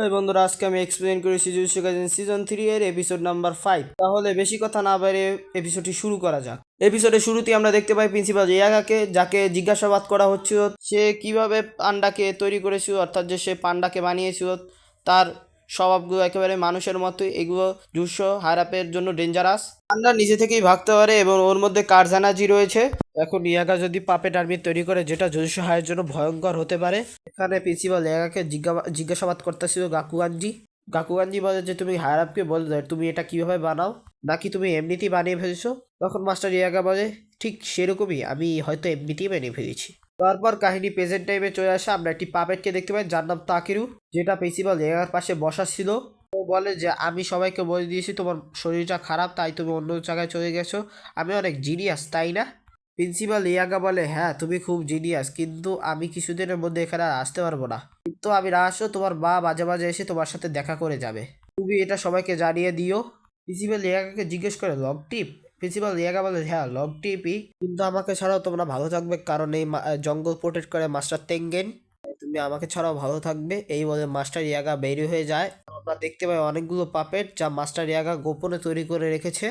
এই বন্ধুরা, আজকে আমি এক্সপ্লেন করেছি জুজুৎসু কাইসেন সিজন 3 এর এপিসোড নাম্বার 5। তাহলে বেশি কথা না বাড়িয়ে এপিসোডটি শুরু করা যাক। এপিসোডের শুরুতেই আমরা দেখতে পাই প্রিন্সিপাল ইয়াগাকে, যাকে জিজ্ঞাসাবাদ করা হচ্ছিল সে কিভাবে পান্ডাকে তৈরি করেছিল, অর্থাৎ যে সে পান্ডাকে বানিয়েছিল। তার স্বভাবগুলো একেবারে মানুষের মতোই, এগুলো জুজুৎসু হারাপের জন্য ডেঞ্জারাস। পান্ডা নিজে থেকেই ভাগতে পারে এবং ওর মধ্যে কারজানাজি রয়েছে। এখন ইয়াগা যদি পাপেট আর্মি তৈরি করে, যেটা জুজুৎসু হায়ের জন্য ভয়ঙ্কর হতে পারে। এখানে প্রিন্সিপাল ইয়াগাকে জিজ্ঞাসাবাদ করতেছিল গাকুয়ানজি। গাকুয়ানজি বলে যে তুমি হায়ার আপকে বলে দাও তুমি এটা কিভাবে বানাও, নাকি তুমি এমনিতেই বানিয়ে ফেলেছো। তখন মাস্টার ইয়াগা বলে ঠিক সেরকমই, আমি হয়তো এমনিতেই বানিয়ে ফেলেছি। তারপর কাহিনী প্রেজেন্ট টাইমে চলে আসে। আমরা একটি পাপেটকে দেখতে পাই যার নাম তাকেরু, যেটা প্রিন্সিপাল ইয়াগার পাশে বসা ছিল। ও বলে যে আমি সবাইকে বলে দিয়েছি তোমার শরীরটা খারাপ, তাই তুমি অন্য জায়গায় চলে গেছো। আমি অনেক জিনিয়াস, তাই না? প্রিন্সিপাল ইয়াগা বলে হ্যাঁ তুমি খুব জিনিয়াস, কিন্তু আমি কিছুদিনের মধ্যে এখানে আর আসতে পারবো না। কিন্তু আমি না আসলেও তোমার মা মাঝে মাঝে এসে তোমার সাথে দেখা করে যাবে, তুমি এটা সবাইকে জানিয়ে দিও। প্রিন্সিপাল ইয়াগাকে জিজ্ঞেস করে লং টিপ। প্রিন্সিপাল ইয়াগা বলে হ্যাঁ লং টিপই, কিন্তু আমাকে ছাড়াও তোমরা ভালো থাকবে, কারণ এই জঙ্গল প্রোটেক্ট করে মাস্টার তেঙ্গেন। তুমি আমাকে ছাড়াও ভালো থাকবে। এই বলে মাস্টার ইয়াগা বের হয়ে যায়। আমরা দেখতে পাই অনেকগুলো পাপেট যা মাস্টার ইয়াগা গোপনে তৈরি করে রেখেছে।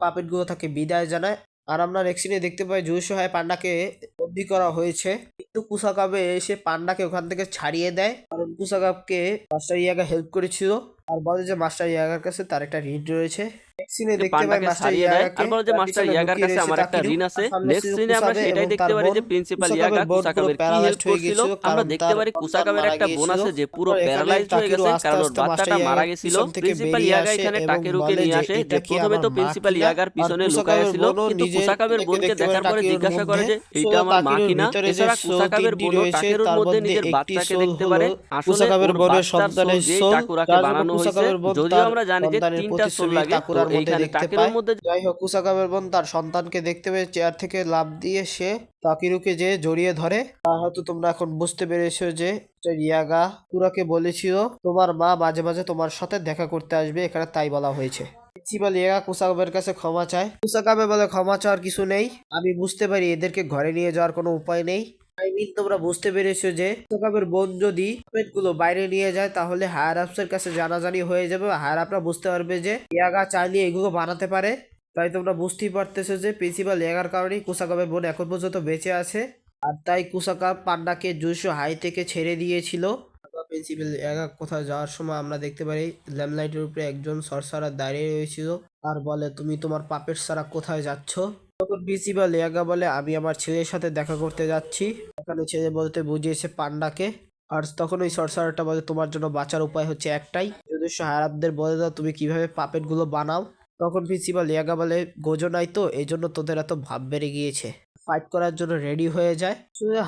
পাপেটগুলো তাকে বিদায় জানায়। আর আমরা নেক্সট সিনে দেখতে পাই জুজুৎসু হায় পান্ডাকে বন্দি করা হয়েছে, কিন্তু কুসাকাবে এসে পান্ডাকে ওখান থেকে ছাড়িয়ে দেয়, কারণ কুসাকাবকে মাস্টার ইয়াগা হেল্প করেছিল। আর বলে যে মাস্টার ইয়াগার কাছে তার একটা ঋণ রয়েছে। নেক্সট সিনে দেখতে পাই পান্ডাকে মাস্টার ছাড়িয়ে দেয় ইয়াগাকে আর বলে যে মাস্টার পিছনে ইয়াগার লুকিয়ে কাছে রয়েছে আমার একটা তাকিরু। ঋণ আছে। সামনে নেক্সট ছিল সিনে আমরা কুসাবে সেটাই এবং দেখতে তার পারি বোন। যে প্রিন্সিপাল ইয়াগা কুসাকাবের বোন পুরো কুসাকাবের কি প্যারালাইজড হেল্প হয়ে করছিল। গেছিল, আমরা কারণ দেখতে তার পারি সন্তান কুসাকাবের মারা একটা বোন গিয়েছিল। আছে যে পুরো তারপর এখানে প্যারালাইজড হয়ে তাকিরু গেছে, আস্তে কারণ ওর আস্তে মাস্টার বাচ্চাটা মারা ইয়াগার গেছিল। পিছন থেকে প্রিন্সিপাল বেরিয়ে ইয়াগা আসে এখানে এবং টাকেরুকে বলে নিয়ে যে আসে, যে এটা কি প্রথমে আমার তো মা প্রিন্সিপাল কিনা। ইয়াগার আর পিছনে লুকায়া কুসাকাবের ছিল, বোনও কিন্তু নিজের কুসাকাবের মেয়েকে বোনকে দেখতে পারে দেখার পরে টাকিরুর জিজ্ঞাসা করে মধ্যে। যে এইটা আমার মা তাকিরুর কিনা। ভিতরে যে এছাড়া সোল কুসাকাবের 3টি বোনও রয়েছে, টাকেরুর তার মধ্যে মধ্যে নিজের একটি বাচ্চাকে সোল দেখতে হলো পারে। আসলে কুসাকাবের ওর বোনের বাচ্চার সোল সন্তানের দিয়েই সোল, টাকুরাকে যার জন্য বানানো হয়েছে। কুসাকাবের বোন যদিও তার আমরা জানি যে সন্তানের 3টা সোল প্রতিচ্ছবি লাগে, তো টাকুরার মধ্যে এইখানে দেখতে টাকেরুর পায়। মধ্যে যাই হোক, কুসাকাবের বোন তার সন্তানকে দেখতে পেয়ে চেয়ার থেকে লাফ দিয়ে সে তাকিরুকে যে জড়িয়ে ধরে। হয়তো তোমরা এখন বুঝতে পেরেছো যে ইয়াগা কুরাকে বলেছিল তোমার মা মাঝে মাঝে তোমার সাথে দেখা করতে আসবে, এখানে তাই বলা হয়েছে। প্রিন্সিপাল ইয়াগা কুসাকাবের কাছে ক্ষমা চায়। কুসাকাবে বলে ক্ষমা চাওয়ার কিছু নেই, আমি বুঝতে পারি এদেরকে ঘরে নিয়ে যাওয়ার কোনো উপায় নেই। তোমরা বুঝতে পেরেছো যে কুসাকাবের বোন যদি গুলো বাইরে নিয়ে যায়, তাহলে হায়ার আপসের কাছে জানাজানি হয়ে যাবে। হায়ার আপরা বুঝতে পারবে যে ইয়াগা চাইলে এগুলো বানাতে পারে। তাই তোমরা বুঝতেই পারতেছো যে প্রিন্সিপাল ইয়াগার কারণেই কুসাকাবের বোন এখন পর্যন্ত বেঁচে আছে। আর তাই কুসাকাব পান্ডাকে জুজুৎসু হাই থেকে ছেড়ে দিয়েছিল। প্রিন্সিপাল ইয়াগা কোথাও যাওয়ার সময় আমরা দেখতে পারি ল্যাম্পলাইটের উপরে একজন সর্সারার দাঁড়িয়ে রয়েছিল আর বলে তুমি তোমার পাপের ছাড়া কোথায় যাচ্ছ। তখন প্রিন্সিপাল ইয়াগা বলে আমি আমার ছেলের সাথে দেখা করতে যাচ্ছি। এখানে ছেলে বলতে বুঝিয়েছে পান্ডাকে। আর তখন ওই সর্সারারটা বলে তোমার জন্য বাঁচার উপায় হচ্ছে একটাই, যদিও হারাবদের বলে দাও তুমি কিভাবে পাপেট গুলো বানাও। তখন প্রিন্সিপাল ইয়াগা বলে গোজো নাই তো, এই জন্য তোদের এত ভাব বেড়ে গিয়েছে। ফাইট করার জন্য রেডি হয়ে যায়।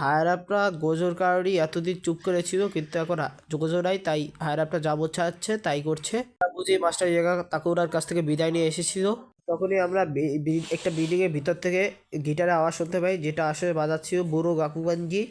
হায়ার আপরা গোজোর কারণেই এতদিন চুপ করেছিল, কিন্তু এখন গোজো নাই, তাই হায়ার আপটা যা বোঝাচ্ছে তাই করছে। বুঝি মাস্টার ইয়াগা তাকুরার কাছ থেকে বিদায় নিয়ে এসেছিল। তখনই আমরা একটা বিল্ডিং এর ভিতর থেকে গিটারের আওয়াজ শুনতে পাই, যেটা আসলে বাজাচ্ছিল বুড়ো গাকুগানজি।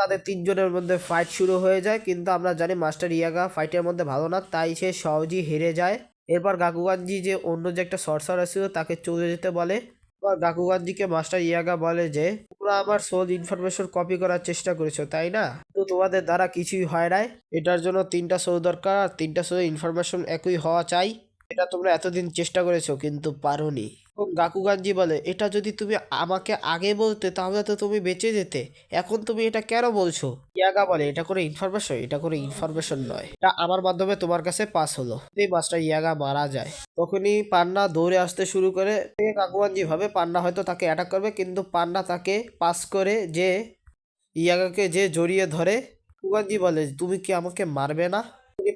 তাদের তিনজনের মধ্যে ফাইট শুরু হয়ে যায়, কিন্তু আমরা জানি মাস্টার ইয়াগা ফাইটের মধ্যে ভালো না, তাই সে সহজেই হেরে যায়। এরপর গাকুগানজি যে অন্য যে একটা সর্সারার ছিল তাকে চলে যেতে বলে। এবার গাকুগানজিকে মাস্টার ইয়াগা বলে যে তোমরা আমার সোল ইনফরমেশন কপি করার চেষ্টা করেছো, তাই না? তো তোমাদের দ্বারা কিছুই হয় নাই। এটার জন্য 3টা সোল দরকার, আর 3টা সোল ইনফরমেশন একই হওয়া চাই। এটা তোমরা এতদিন চেষ্টা করেছো কিন্তু পারোনি। এবং গাকুগানজি বলে এটা যদি তুমি আমাকে আগে বলতে তাহলে তো তুমি বেঁচে যেতে, এখন তুমি এটা কেন বলছো? ইয়াগা বলে এটা কোনো ইনফরমেশন, এটা কোনো ইনফরমেশন নয়, এটা আমার মাধ্যমে তোমার কাছে পাস হলো। এই মাস্টার ইয়াগা মারা যায়। তখনই পান্না দৌড়ে আসতে শুরু করে। গাকুগানজি ভাবে পান্না হয়তো তাকে অ্যাটাক করবে, কিন্তু পান্না তাকে পাস করে যে ইয়াগাকে যে জড়িয়ে ধরে। গাকুগানজি বলে তুমি কি আমাকে মারবে না?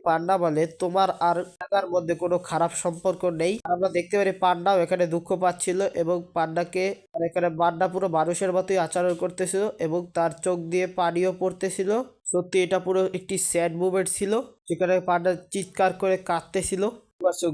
পান্ডা বলে তোমার আর ইয়াগার মধ্যে কোনো খারাপ সম্পর্ক নেই। আমরা দেখতে পারি পান্ডাও এখানে দুঃখ পাচ্ছিল এবং পান্ডাকে এখানে পান্ডা পুরো মানুষের মতোই আচরণ করতেছিল এবং তার চোখ দিয়ে পানিও পড়তেছিল। সত্যি এটা পুরো একটি স্যাড মুভমেন্ট ছিল, যেখানে পান্ডা চিৎকার করে কাঁদতেছিল।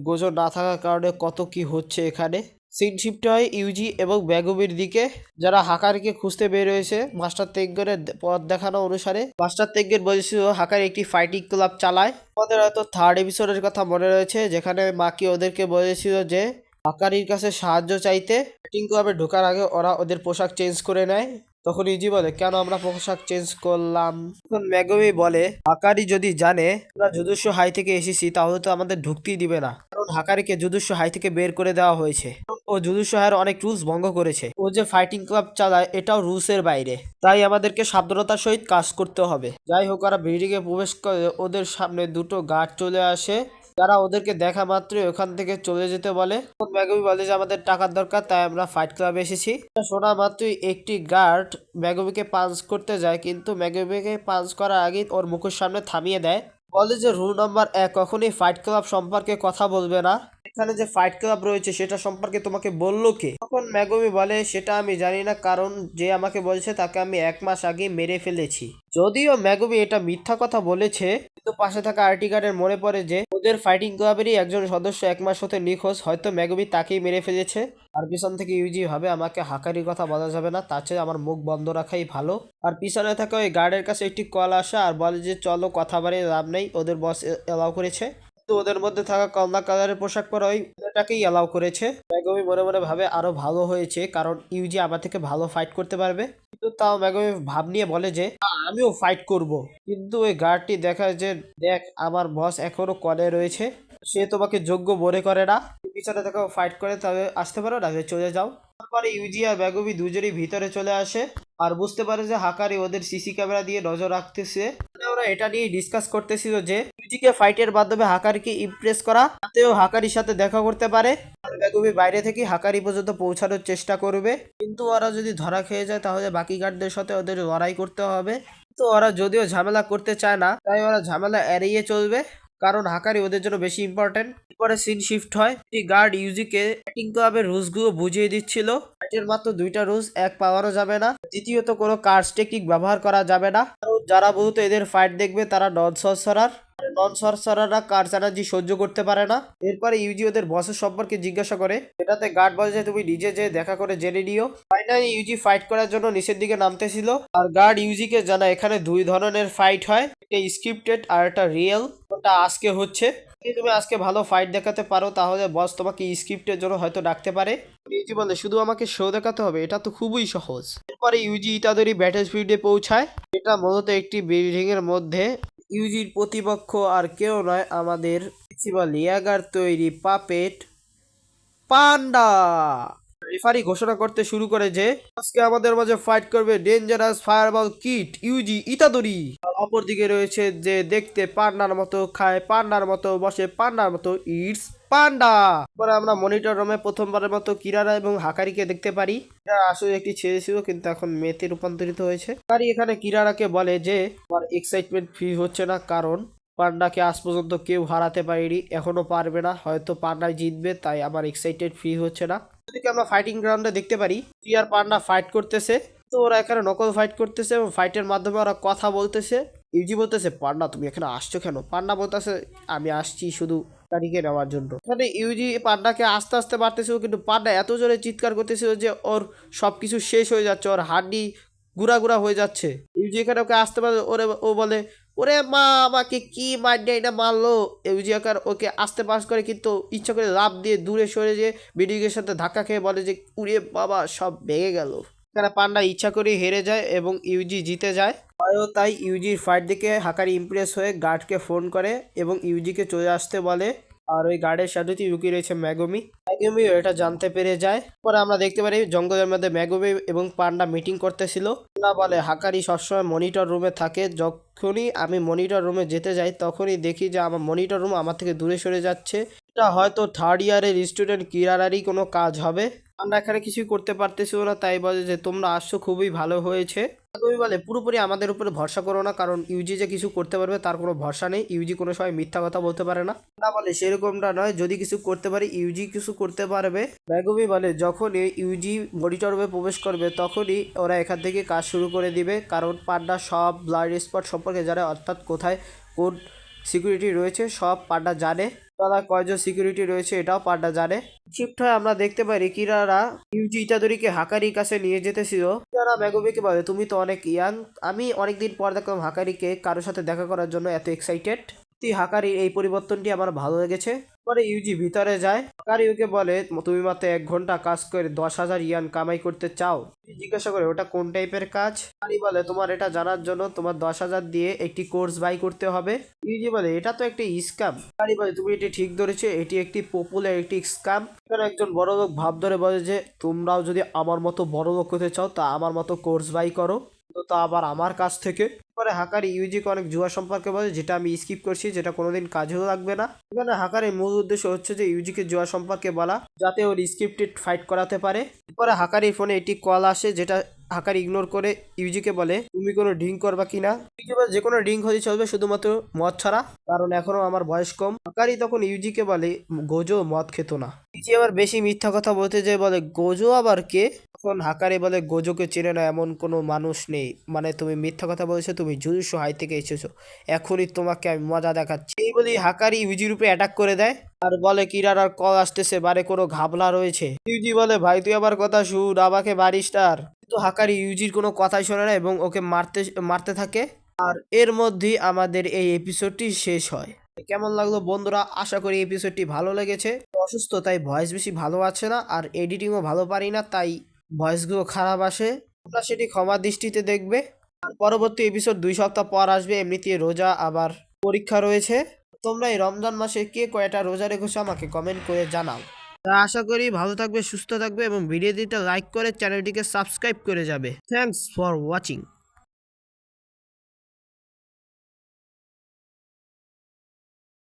গোজো না থাকার কারণে কত কি হচ্ছে এখানে। সিন শিফট হয় ইউজি এবং ব্যাগুমির দিকে, যারা হাকারিকে খুঁজতে বের হয়েছে মাস্টার তেঙ্গেনের পথ দেখানো অনুসারে। মাস্টার তেঙ্গের বলেছিল হাকারি একটি ফাইটিং ক্লাব চালায়। আমাদের হয়তো 3rd এপিসোডের কথা মনে রয়েছে, যেখানে মাকি ওদেরকে বলেছিল যে হাকারির কাছে সাহায্য চাইতে। ফাইটিং ক্লাবে ঢোকার আগে ওরা ওদের পোশাক চেঞ্জ করে নেয়। তখন ইউজি বলে কেন আমরা পোশাক চেঞ্জ করলাম। তখন মেগুমি বলে হাকারি যদি জানে আমরা জুজুৎসু হাই থেকে এসেছি তাহলে তো আমাদের ঢুকতেই দিবে না, কারণ হাকারিকে জুজুৎসু হাই থেকে বের করে দেওয়া হয়েছে। ও জুজুৎসু হাইয়ের অনেক রুলস ভঙ্গ করেছে। ও যে ফাইটিং ক্লাব চালায় এটাও রুলস এর বাইরে, তাই আমাদেরকে সাবধানতার সহিত কাজ করতে হবে। যাই হোক, ওরা বিল্ডিং এ প্রবেশ করে ওদের সামনে দুটো গার্ড চলে আসে, যারা ওদেরকে দেখা মাত্রই ওখান থেকে চলে যেতে বলে। মেগুমি বলে যে আমাদের টাকার দরকার, তাই আমরা ফাইট ক্লাবে এসেছি। শোনা মাত্রই একটি গার্ড মেগুমিকে পাঞ্চ করতে যায়, কিন্তু মেগুমিকে পাঞ্চ করার আগে ওর মুখের সামনে থামিয়ে দেয়। বলে যে রুল নাম্বার 1, কখনই ফাইট ক্লাব সম্পর্কে কথা বলবে না। এখানে যে ফাইট ক্লাব রয়েছে সেটা সম্পর্কে তোমাকে বললো কে? তখন মেগুমি বলে সেটা আমি জানি না, কারণ যে আমাকে বলছে তাকে আমি 1 মাস আগে মেরে ফেলেছি। যদিও মেগুমি এটা মিথ্যা কথা বলেছে, কিন্তু পাশে থাকা আরটি গার্ডের মনে পড়ে যে ওদের ফাইটিং ক্লাবেরই একজন সদস্য 1 মাস হতে নিখোঁজ, হয়তো মেগুমি তাকেই মেরে ফেলেছে। আর পিছন থেকে ইউজি ভাবে আমাকে হাকারির কথা বলা যাবে না, তার চেয়ে আমার মুখ বন্ধ রাখাই ভালো। আর পিছনে থাকা ওই গার্ডের কাছে একটি কল আসে আর বলে যে চলো, কথা বাড়িয়ে লাভ নেই, ওদের বস এলাও করেছে। তো ওদের মধ্যে থাকা কমলা কালারের পোশাক পরা ওই ছেলেটাকেই এলাও করেছে। মেগুমি মনে মনে ভাবে আরো ভালো হয়েছে, কারণ ইউজি আমার থেকে ভালো ফাইট করতে পারবে। কিন্তু তাও মেগুমি ভাব নিয়ে বলে যে আমিও ফাইট করব। কিন্তু ওই গার্ডটি দেখায় যে দেখ, আমার বস এখনো কলে রয়েছে, সে তোমাকে যোগ্য মনে করে না। পিছনে দেখো ফাইট করে, তবে আসতে পারো না, চলে যাও। তারপরে ইউজি আর মেগুমি দুজনেই ভিতরে চলে আসে আর বুঝতে পারে যে হাকারি ওদের সিসি ক্যামেরা দিয়ে নজর রাখতেছে। ওরা এটা নিয়ে ডিসকাস করতেছিল যে ইউজিকে ফাইটের মাধ্যমে হাকারিকে ইমপ্রেস করা, তাতেও হাকারির সাথে দেখা করতে পারে। আর মেগুমি বাইরে থেকে হাকারি পর্যন্ত পৌঁছানোর চেষ্টা করবে, কিন্তু ওরা যদি ধরা খেয়ে যায় তাহলে বাকি গার্ডদের সাথে ওদের লড়াই করতে হবে। তো ওরা যদিও ঝামেলা করতে চায় না, তাই ওরা ঝামেলা এড়িয়ে চলবে, কারণ হাকারি ওদের জন্য বেশি ইম্পর্টেন্ট। এরপরে সিন শিফট হয়, একটি গার্ড ইউজিকে ফাইটিং ক্লাবের রুলস গুলো বুঝিয়ে দিচ্ছিল। ফাইটের মাত্র 2টা রুলস, 1 পাওয়ানো যাবে না, দ্বিতীয়ত কোনো কার্স টেকনিক ব্যবহার করা যাবে না। যারা বলতো এদের ফাইট দেখবে তারা নন সরসারার, নন সরসারাররা কার্স এনার্জি সহ্য করতে পারে না। এরপরে ইউজি ওদের বসের সম্পর্কে জিজ্ঞাসা করে, এটাতে গার্ড বলে যে তুমি নিজে যে দেখা করে জেনে নিও। ফাইনালি ইউজি ফাইট করার জন্য নিচের দিকে নামতেছিল, আর গার্ড ইউজিকে জানায় এখানে 2 ধরনের ফাইট হয়, একটা স্ক্রিপ্টেড আর একটা রিয়েল। ওটা আজকে হচ্ছে, যদি তুমি আজকে ভালো ফাইট দেখাতে পারো তাহলে বস তোমাকে স্ক্রিপ্টের জন্য হয়তো ডাকতে পারে। ইউজি বলে শুধু আমাকে শো দেখাতে হবে, এটা তো খুবই সহজ। এরপরে ইউজি ইতাদোরি ব্যাটেল ফিল্ডে পৌঁছায়। এটা মূলত একটি বিল্ডিং এর মধ্যে। ইউজির প্রতিপক্ষ আর কেউ নয়, আমাদের প্রিন্সিপাল ইয়াগার তৈরি পাপেট পান্ডা। রেফারি ঘোষণা করতে শুরু করে যে আজকে আমাদের মাঝে ফাইট করবে ডেঞ্জারাস ফায়ারবল কিট ইউজি ইতাদোরি। অপরদিকে রয়েছে যে দেখতে পান্ডার মতো, খায় পান্ডার মতো, বসে পান্ডার মতো, ইটস পান্ডা। পরে আমরা মনিটর রুমে প্রথমবারের মতো কিরারা এবং হাকারিকে দেখতে পারি। এরা আসলে একটি ছেলে ছিল, কিন্তু এখন মেয়েতে রূপান্তরিত হয়েছে। হাকারি এখানে কিরারাকে বলে যে আমার এক্সাইটমেন্ট ফিল হচ্ছে না, কারণ পান্ডাকে আজ পর্যন্ত কেউ হারাতে পারেনি, এখনো পারবে না, হয়তো পান্ডাই জিতবে, তাই আমার এক্সাইটেড ফিল হচ্ছে না। যদি আমরা ফাইটিং গ্রাউন্ডে দেখতে পারি টি আর পান্ডা ফাইট করতেছে। তো ওরা এখানে নকল ফাইট করতেছে এবং ফাইটের মাধ্যমে ওরা কথা বলতেছে। ইউজি বলতেছে পান্ডা তুমি এখানে আসছো কেন? পান্ডা বলতেছে আমি আসছি শুধু হাকারিকে নেওয়ার জন্য। এখানে ইউজি পান্ডাকে আস্তে আস্তে মারতেছিল, কিন্তু পান্ডা এত জোরে চিৎকার করতেছিল যে ওর সবকিছু শেষ হয়ে যাচ্ছে, ওর হাড্ডি গুড়া গুড়া হয়ে যাচ্ছে। ইউজি এখানে ওকে আসতে পারে, ও বলে ওরে মা আমাকে কি মার দিয়ে এটা মারলো। ইউজি ওকে আসতে পাস করে, কিন্তু ইচ্ছা করে লাফ দিয়ে দূরে সরে যেয়ে বিডিগের সাথে ধাক্কা খেয়ে বলে যে উড়ে বাবা সব ভেঙে গেল। এখানে পান্ডা ইচ্ছা করে হেরে যায় এবং ইউজি জিতে যায়। তাই ইউজির ফাইট দেখে হাকারি ইমপ্রেস হয়ে গার্ডকে ফোন করে এবং ইউজিকে চলে আসতে বলে। আর ওই গার্ডের সাথে লুকিয়ে রয়েছে মেগুমি। এটা জানতে পেরে যায়। পরে আমরা দেখতে পারি জঙ্গলের মধ্যে মেগুমি এবং পান্ডা মিটিং করতেছিল। পান্ডা বলে হাকারি সবসময় মনিটর রুমে থাকে, যখনই আমি মনিটর রুমে যেতে যাই তখনই দেখি যে আমার মনিটর রুম আমার থেকে দূরে সরে যাচ্ছে। এটা হয়তো 3rd ইয়ারের স্টুডেন্ট কিরারারই কোনো কাজ হবে। আমরা এখানে কিছুই করতে পারতেছিল না, তাই বলে যে তোমরা আসছো খুবই ভালো হয়েছে। তুমি বলে পুরোপুরি আমাদের উপরে ভরসা করো না, কারণ ইউজি যে কিছু করতে পারবে তার কোনো ভরসা নেই। ইউজি কোনো সময় মিথ্যা কথা বলতে পারে না। না বলে সেরকমটা নয়, যদি কিছু করতে পারি ইউজি কিছু করতে পারবে। মেগুমি বলে যখন ইউজি মনিটর রুমে প্রবেশ করবে তখনই ওরা এখান থেকে কাজ শুরু করে দিবে, কারণ পান্ডা সব ব্লাইন্ড স্পট সম্পর্কে জানে, অর্থাৎ কোথায় কোন সিকিউরিটি রয়েছে সব পান্ডা জানে। তারা কয়জন সিকিউরিটি রয়েছে এটাও পান্ডা জানে। শিফট হয়ে আমরা দেখতে পারি কিরারা ইউজি ইতাদোরিকে হাকারির কাছে নিয়ে যেতেছিল। কিরারা মেগুমিকে বলে তুমি তো অনেক ইয়াং, আমি অনেকদিন পর দেখলাম হাকারিকে কারোর সাথে দেখা করার জন্য এত এক্সাইটেড। হাকারির এই পরিবর্তনটি আমার ভালো লেগেছে। পরে ইউজি ভিতরে যায়, হাকারি ওকে বলে তুমি মাত্র 1 ঘন্টা কাজ করে 10,000 ইয়ান কামাই করতে চাও। জিজ্ঞাসা করে ওটা কোন টাইপের কাজ। হাকারি বলে তোমার এটা জানার জন্য তোমার 10,000 দিয়ে একটি কোর্স বাই করতে হবে। ইউজি বলে এটা তো একটা স্ক্যাম। হাকারি বলে তুমি এটি ঠিক ধরেছো, এটি একটি পপুলার একটি স্ক্যাম। এখানে একজন বড় লোক ভাব ধরে বলে যে তোমরাও যদি আমার মতো বড় লোক হতে চাও তা আমার মতো কোর্স বাই করো, তো তা আবার আমার কাছ থেকে। পরে হাকারি ইউজিকে অনেক জুয়া সম্পর্কে বলে যেটা আমি স্কিপ করছি, যেটা কোনোদিন কাজেও লাগবে না। এখানে হাকারির মূল উদ্দেশ্য হচ্ছে যে ইউজিকে জুয়া সম্পর্কে বলা যাতে ওর স্ক্রিপ্টেড ফাইট করাতে পারে। পরে হাকারির ফোনে একটি কল আসে যেটা হাকারি ইগনোর করে ইউজিকে বলে তুমি কোনো ড্রিঙ্ক করবা কিনা। ইউজি বলে যে কোনো ড্রিঙ্ক হলে চলবে শুধুমাত্র মদ ছাড়া, কারণ এখনো আমার বয়স কম। হাকারি তখন ইউজিকে বলে গোজো মদ খেত না। ইউজি আবার বেশি মিথ্যা কথা বলতে যেয়ে বলে গোজো আবার কে। তখন হাকারি বলে গোজোকে চেনে না এমন কোনো মানুষ নেই, মানে তুমি মিথ্যা কথা বলছো, তুমি জুজুৎসু হাই থেকে এসেছো, এখনই তোমাকে আমি মজা দেখাচ্ছি। এই বলি হাকারি ইউজির উপরে অ্যাটাক করে দেয় আর বলে কিরার আর কল আসতেছে, বারে কোনো ঘাবলা রয়েছে। ইউজি বলে ভাই তুই আবার কথা শুন, আমাকে মারিস না আর। কিন্তু হাকারি ইউজির কোনো কথাই শোনে না এবং ওকে মারতে মারতে থাকে। আর এর মধ্যেই আমাদের এই এপিসোডটি শেষ হয়। কেমন লাগলো বন্ধুরা, আশা করি এপিসোডটি ভালো লেগেছে। অসুস্থ তাই ভয়েস বেশি ভালো আছে না, আর এডিটিংও ভালো পারি না তাই ভয়েসগুলো খারাপ আসে, তোমরা সেটি ক্ষমা দৃষ্টিতে দেখবে। আর পরবর্তী এপিসোড 2 সপ্তাহ পর আসবে, এমনিতে রোজা আবার পরীক্ষা রয়েছে। তোমরা এই রমজান মাসে কে কয়টা রোজা রেখেছো আমাকে কমেন্ট করে জানাও। তা আশা করি ভালো থাকবে, সুস্থ থাকবে এবং ভিডিওটিতে লাইক করে চ্যানেলটিকে সাবস্ক্রাইব করে যাবে। Thanks for watching.